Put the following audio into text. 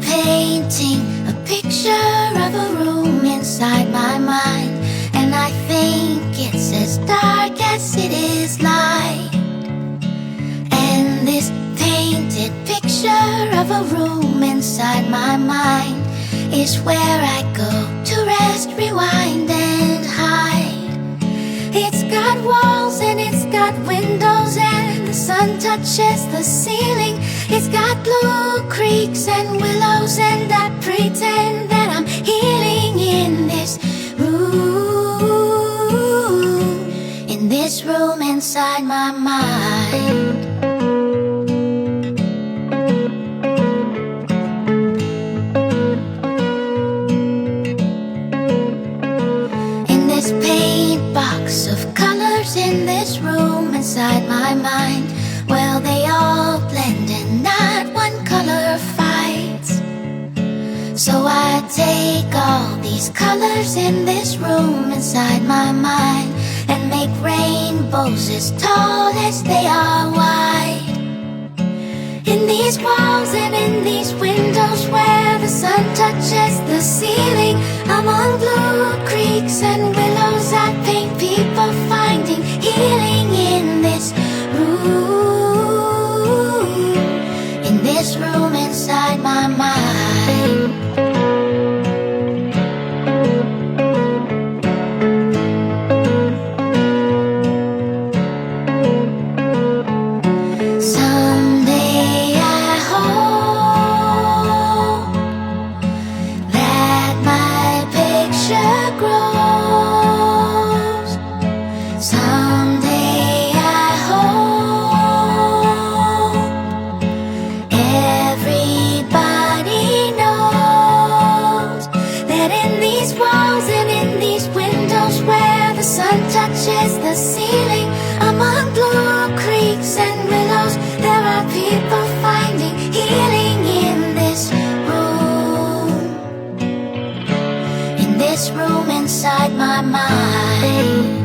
painting a picture of a room inside my mind, and I think it's as dark as it is light. And this painted picture of a room inside my mind is where I go to rest, rewind, and hide. It's got walls and it's got windows, and the sun touches the ceiling. It's got blue creeks and willows, and I pretend that I'm healing in this room inside my mind. In this paint box of colors, in this room inside my mind, well, they all blend and not one color fights. So I take all these colors in this room inside my mind and make rainbows as tall as they are wide. In these walls and in these windows where the sun touches the ceiling, among blue creeks and willows, I paint people finding healing in this room inside my mind. Someday I hope that my picture grows. Someday I hope everybody knows that in these walls and in these windows where the sun touches the ceiling, among blue creeks and willows, there are people finding healing in this room inside my mind.